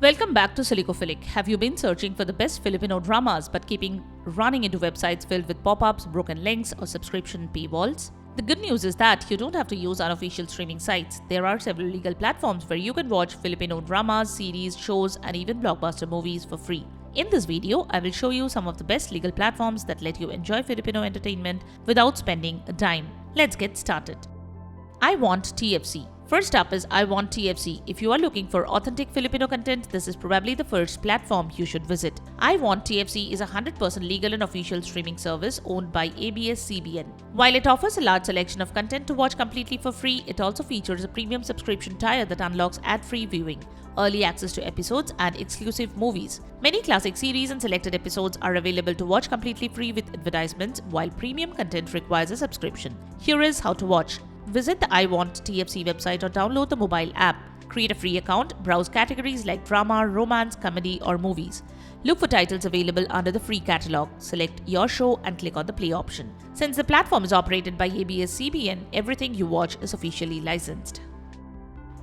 Welcome back to Silicophilic. Have you been searching for the best Filipino dramas but keeping running into websites filled with pop-ups, broken links, or subscription paywalls? The good news is that you don't have to use unofficial streaming sites. There are several legal platforms where you can watch Filipino dramas, series, shows, and even blockbuster movies for free. In this video, I will show you some of the best legal platforms that let you enjoy Filipino entertainment without spending a dime. Let's get started. iWantTFC. First up is iWantTFC. If you are looking for authentic Filipino content, this is probably the first platform you should visit. iWantTFC is a 100% legal and official streaming service owned by ABS-CBN. While it offers a large selection of content to watch completely for free, it also features a premium subscription tier that unlocks ad-free viewing, early access to episodes, and exclusive movies. Many classic series and selected episodes are available to watch completely free with advertisements, while premium content requires a subscription. Here is how to watch. Visit the iWantTFC website or download the mobile app. Create a free account, browse categories like drama, romance, comedy, or movies. Look for titles available under the free catalog. Select your show and click on the play option. Since the platform is operated by ABS-CBN, everything you watch is officially licensed.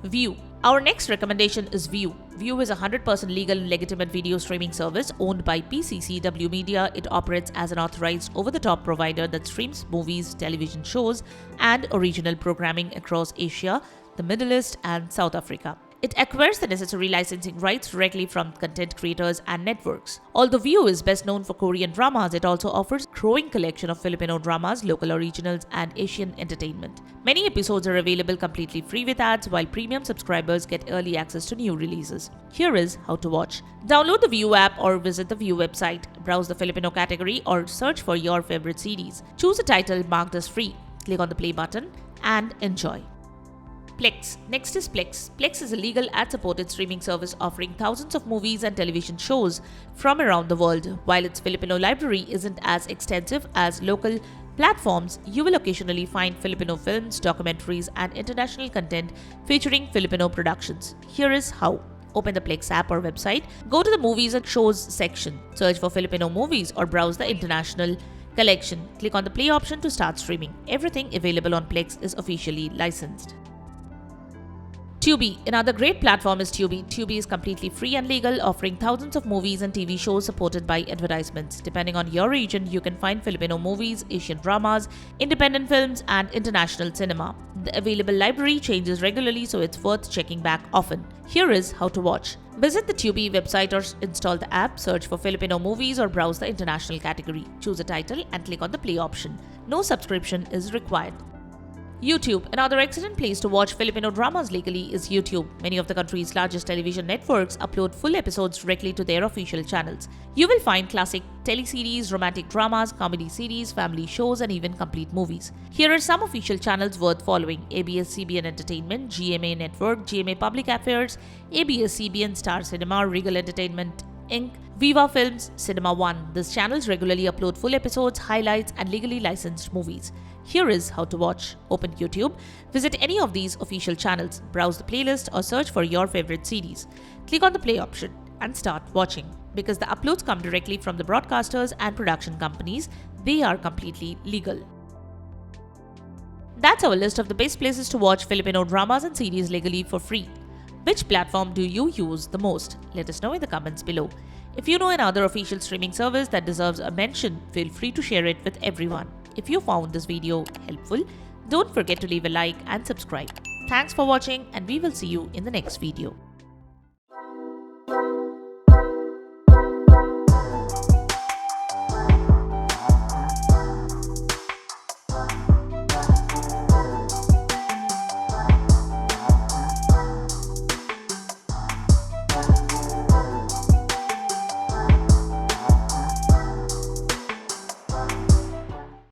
Viu. Our next recommendation is Viu. Viu is a 100% legal and legitimate video streaming service owned by PCCW Media. It operates as an authorized over-the-top provider that streams movies, television shows, and original programming across Asia, the Middle East, and South Africa. It acquires the necessary licensing rights directly from content creators and networks. Although Viu is best known for Korean dramas, it also offers a growing collection of Filipino dramas, local originals, and Asian entertainment. Many episodes are available completely free with ads, while premium subscribers get early access to new releases. Here is how to watch. Download the Viu app or visit the Viu website. Browse the Filipino category or search for your favorite series. Choose a title marked as free. Click on the play button and enjoy. Plex. Next is Plex. Plex is a legal ad-supported streaming service offering thousands of movies and television shows from around the world. While its Filipino library isn't as extensive as local platforms, you will occasionally find Filipino films, documentaries, and international content featuring Filipino productions. Here is how. Open the Plex app or website, go to the Movies and Shows section, search for Filipino movies or browse the international collection. Click on the play option to start streaming. Everything available on Plex is officially licensed. Tubi. Another great platform is Tubi. Tubi is completely free and legal, offering thousands of movies and TV shows supported by advertisements. Depending on your region, you can find Filipino movies, Asian dramas, independent films, and international cinema. The available library changes regularly, so it's worth checking back often. Here is how to watch. Visit the Tubi website or install the app, search for Filipino movies or browse the international category. Choose a title and click on the play option. No subscription is required. YouTube. Another excellent place to watch Filipino dramas legally is YouTube. Many of the country's largest television networks upload full episodes directly to their official channels. You will find classic teleseries, romantic dramas, comedy series, family shows, and even complete movies. Here are some official channels worth following: ABS-CBN Entertainment, GMA Network, GMA Public Affairs, ABS-CBN Star Cinema, Regal Entertainment Inc., Viva Films, Cinema One. These channels regularly upload full episodes, highlights, and legally licensed movies. Here is how to watch. Open YouTube, visit any of these official channels, browse the playlist, or search for your favorite series. Click on the play option and start watching. Because the uploads come directly from the broadcasters and production companies, they are completely legal. That's our list of the best places to watch Filipino dramas and series legally for free. Which platform do you use the most? Let us know in the comments below. If you know another official streaming service that deserves a mention, feel free to share it with everyone. If you found this video helpful, don't forget to leave a like and subscribe. Thanks for watching, and we will see you in the next video.